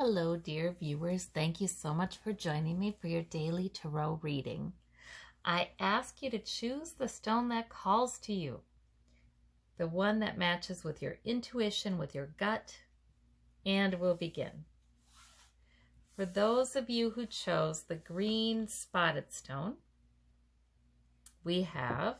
Hello, dear viewers. Thank you so much for joining me for your daily tarot reading. I ask you to choose the stone that calls to you, the one that matches with your intuition, with your gut, and we'll begin. For those of you who chose the green spotted stone, we have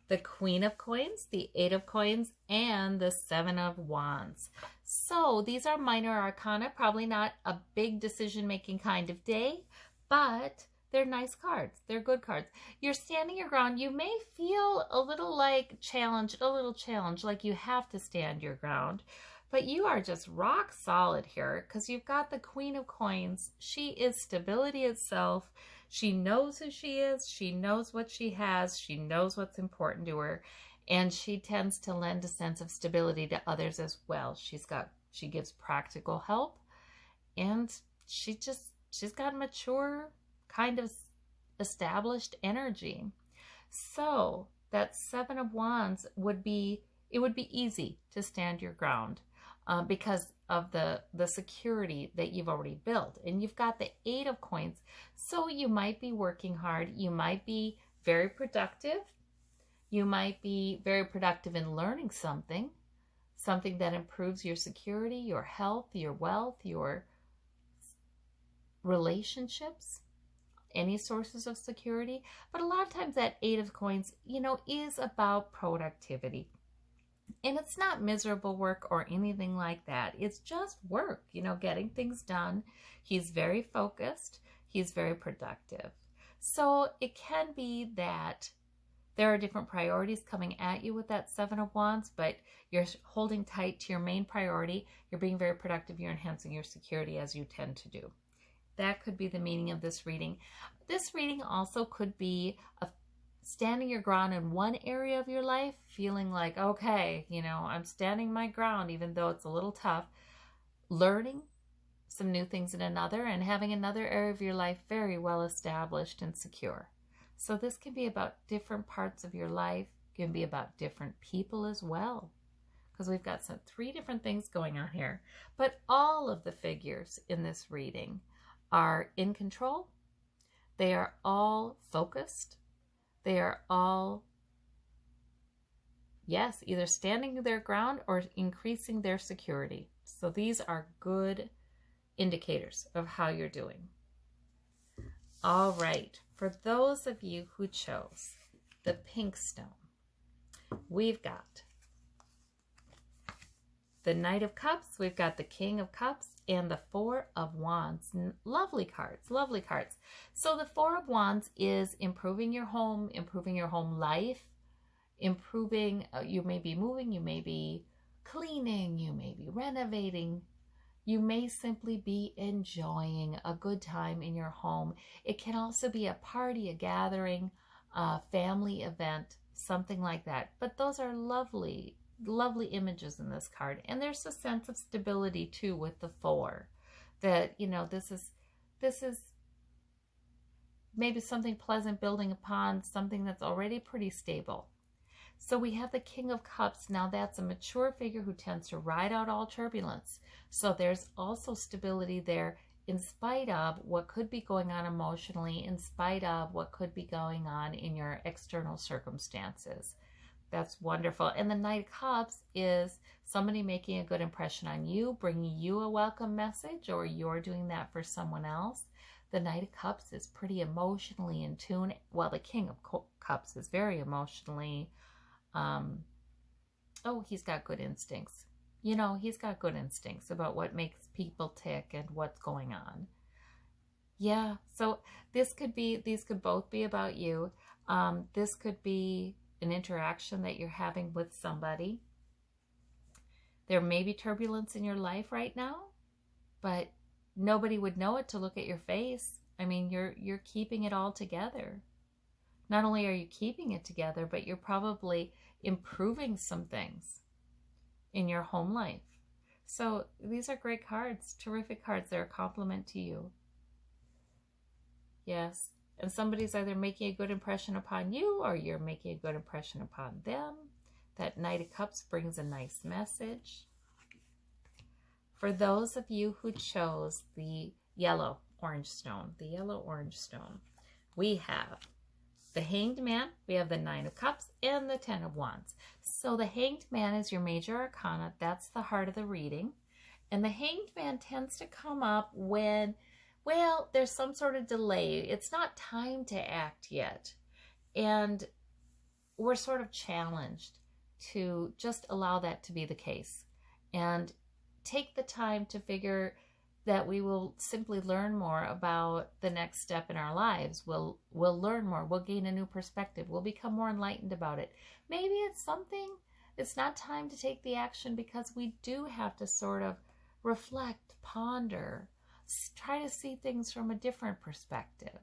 the Queen of Coins, the Eight of Coins, and the Seven of Wands. So these are minor arcana, probably not a big decision-making kind of day, but they're nice cards. They're good cards. You're standing your ground. You may feel a little like challenged, like you have to stand your ground, but you are just rock solid here because you've got the Queen of Coins. She is stability itself. She knows who she is. She knows what she has. She knows what's important to her. And she tends to lend a sense of stability to others as well. She gives practical help. And she's got mature, kind of established energy. So that Seven of Wands would be easy to stand your ground. Because of the security that you've already built. And you've got the Eight of Coins. So you might be working hard. You might be very productive. You might be very productive in learning something that improves your security, your health, your wealth, your relationships, any sources of security. But a lot of times that Eight of Coins, is about productivity. And it's not miserable work or anything like that. It's just work, getting things done. He's very focused. He's very productive. So it can be that there are different priorities coming at you with that Seven of Wands, but you're holding tight to your main priority. You're being very productive. You're enhancing your security as you tend to do. That could be the meaning of this reading. This reading also could be standing your ground in one area of your life, feeling like, okay, I'm standing my ground, even though it's a little tough, learning some new things in another, and having another area of your life very well established and secure. So this can be about different parts of your life. It can be about different people as well, because we've got three different things going on here. But all of the figures in this reading are in control. They are all focused. They are all, yes, either standing their ground or increasing their security. So these are good indicators of how you're doing. All right, for those of you who chose the pink stone, we've got the Knight of Cups, we've got the King of Cups, and the Four of Wands. Lovely cards, lovely cards. So the Four of Wands is improving your home life, improving, you may be moving, you may be cleaning, you may be renovating, you may simply be enjoying a good time in your home. It can also be a party, a gathering, a family event, something like that. But those are lovely images in this card. And there's a sense of stability too with the four, that this is maybe something pleasant building upon something that's already pretty stable. So we have the King of Cups. Now that's a mature figure who tends to ride out all turbulence. So there's also stability there in spite of what could be going on emotionally, in spite of what could be going on in your external circumstances. That's wonderful. And the Knight of Cups is somebody making a good impression on you, bringing you a welcome message, or you're doing that for someone else. The Knight of Cups is pretty emotionally in tune, while the King of Cups is very emotionally, he's got good instincts. He's got good instincts about what makes people tick and what's going on. Yeah, so these could both be about you. This could be an interaction that you're having with somebody. There may be turbulence in your life right now, but nobody would know it to look at your face. I mean, you're keeping it all together. Not only are you keeping it together, but you're probably improving some things in your home life. So these are great cards, terrific cards. They're a compliment to you. Yes. And somebody's either making a good impression upon you, or you're making a good impression upon them. That Knight of Cups brings a nice message. For those of you who chose the yellow orange stone, we have the Hanged Man, we have the Nine of Cups, and the Ten of Wands. So the Hanged Man is your major arcana. That's the heart of the reading. And the Hanged Man tends to come up when, well, there's some sort of delay. It's not time to act yet. And we're sort of challenged to just allow that to be the case and take the time to figure that we will simply learn more about the next step in our lives. We'll learn more. We'll gain a new perspective. We'll become more enlightened about it. Maybe it's not time to take the action because we do have to sort of reflect, ponder, try to see things from a different perspective.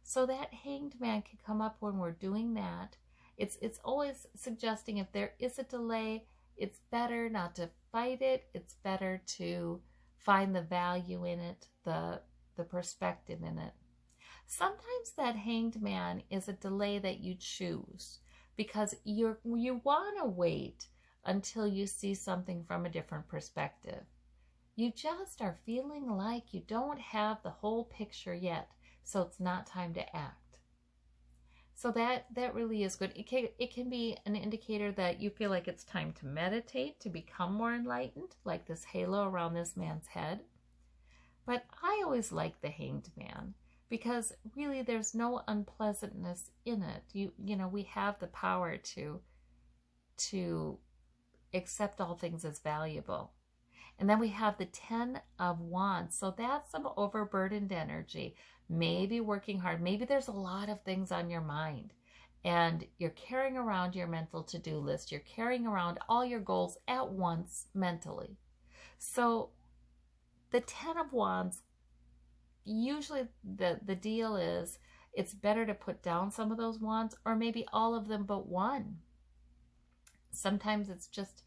So that Hanged Man can come up when we're doing that. It's always suggesting if there is a delay, it's better not to fight it. It's better to find the value in it, the perspective in it. Sometimes that Hanged Man is a delay that you choose because you want to wait until you see something from a different perspective. You just are feeling like you don't have the whole picture yet, so it's not time to act. So that really is good. It can be an indicator that you feel like it's time to meditate, to become more enlightened, like this halo around this man's head. But I always like the Hanged Man because really there's no unpleasantness in it. You know, we have the power to accept all things as valuable. And then we have the Ten of Wands. So that's some overburdened energy. Maybe working hard. Maybe there's a lot of things on your mind and you're carrying around your mental to-do list. You're carrying around all your goals at once mentally. So the Ten of Wands, usually the deal is it's better to put down some of those wands or maybe all of them but one. Sometimes it's just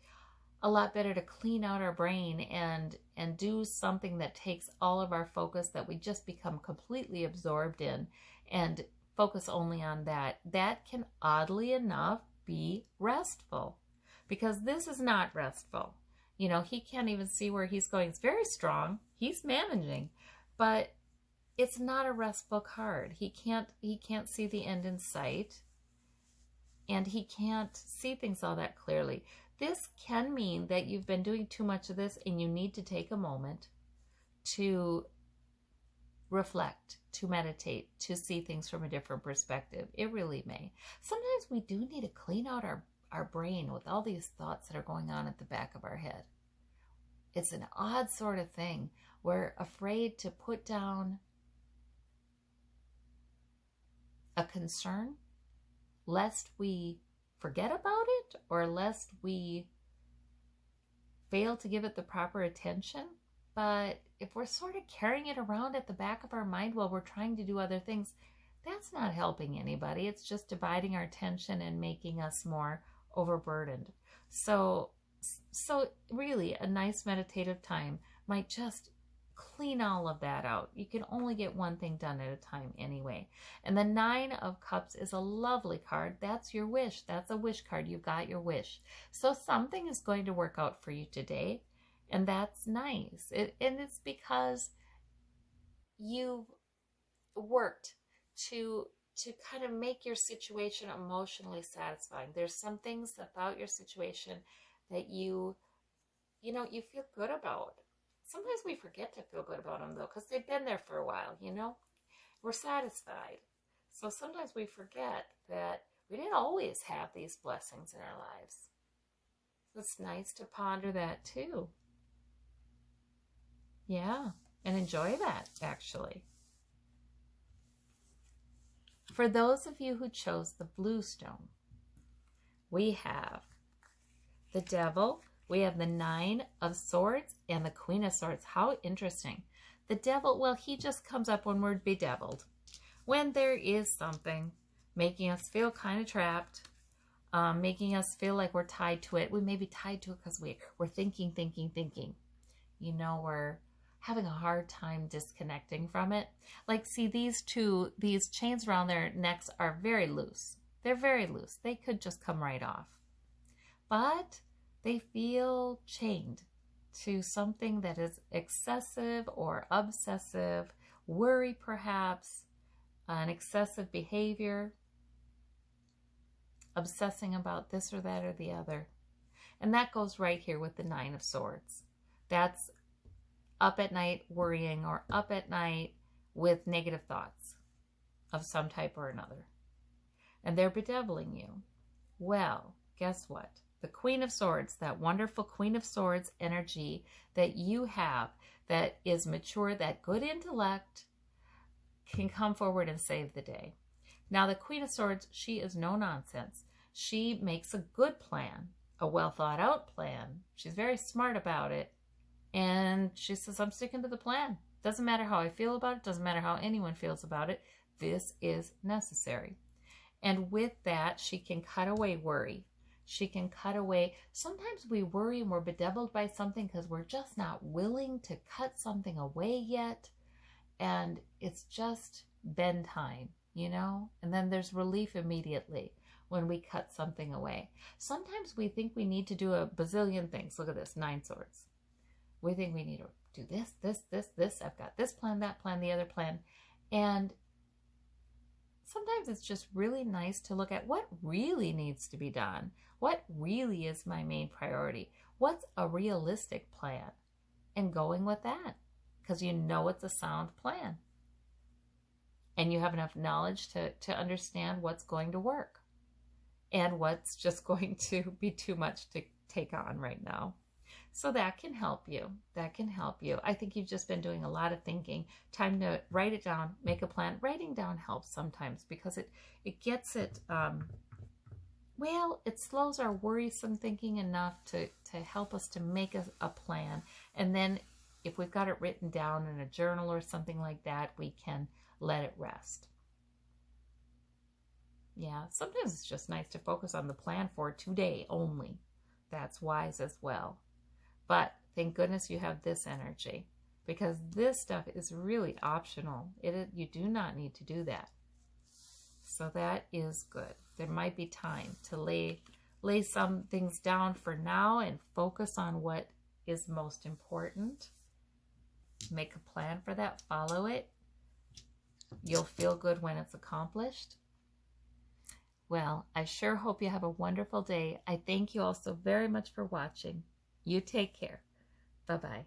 a lot better to clean out our brain and do something that takes all of our focus that we just become completely absorbed in and focus only on that. That can oddly enough be restful because this is not restful. You know, he can't even see where he's going. It's very strong. He's managing, but it's not a restful card. He can't see the end in sight and he can't see things all that clearly. This can mean that you've been doing too much of this and you need to take a moment to reflect, to meditate, to see things from a different perspective. It really may. Sometimes we do need to clean out our brain with all these thoughts that are going on at the back of our head. It's an odd sort of thing. We're afraid to put down a concern lest we forget about it or lest we fail to give it the proper attention. But if we're sort of carrying it around at the back of our mind while we're trying to do other things, that's not helping anybody. It's just dividing our attention and making us more overburdened. So really a nice meditative time might just clean all of that out. You can only get one thing done at a time anyway. And the Nine of Cups is a lovely card. That's your wish. That's a wish card. You got your wish. So something is going to work out for you today, and that's nice. And it's because you've worked to kind of make your situation emotionally satisfying. There's some things about your situation that you feel good about. Sometimes we forget to feel good about them, though, because they've been there for a while, you know? We're satisfied. So sometimes we forget that we didn't always have these blessings in our lives. So it's nice to ponder that, too. Yeah, and enjoy that, actually. For those of you who chose the blue stone, we have the Devil. We have the Nine of Swords and the Queen of Swords. How interesting. The Devil, well, he just comes up when we're bedeviled. When there is something making us feel kind of trapped, making us feel like we're tied to it. We may be tied to it because we're thinking. You know, we're having a hard time disconnecting from it. Like, see, these chains around their necks are very loose. They're very loose. They could just come right off. But they feel chained. to something that is excessive or obsessive, worry perhaps, an excessive behavior, obsessing about this or that or the other. And that goes right here with the Nine of Swords. That's up at night worrying or up at night with negative thoughts of some type or another. And they're bedeviling you. Well, guess what? The Queen of Swords, that wonderful Queen of Swords energy that you have, that is mature, that good intellect, can come forward and save the day. Now, the Queen of Swords, she is no nonsense. She makes a good plan, a well thought out plan. She's very smart about it. And she says, I'm sticking to the plan. Doesn't matter how I feel about it. Doesn't matter how anyone feels about it. This is necessary. And with that, she can cut away worry. She can cut away. Sometimes we worry and we're bedeviled by something because we're just not willing to cut something away yet. And it's just been time, you know? And then there's relief immediately when we cut something away. Sometimes we think we need to do a bazillion things. Look at this, 9 swords. We think we need to do this, this, this, this. I've got this plan, that plan, the other plan. And sometimes it's just really nice to look at what really needs to be done. What really is my main priority? What's a realistic plan? And going with that, because you know it's a sound plan. And you have enough knowledge to understand what's going to work and what's just going to be too much to take on right now. So that can help you. That can help you. I think you've just been doing a lot of thinking. Time to write it down, make a plan. Writing down helps sometimes because it gets it, well, it slows our worrisome thinking enough to help us to make a plan. And then if we've got it written down in a journal or something like that, we can let it rest. Yeah, sometimes it's just nice to focus on the plan for today only. That's wise as well. But thank goodness you have this energy, because this stuff is really optional. You do not need to do that. So that is good. There might be time to lay some things down for now and focus on what is most important. Make a plan for that. Follow it. You'll feel good when it's accomplished. Well, I sure hope you have a wonderful day. I thank you all so very much for watching. You take care. Bye-bye.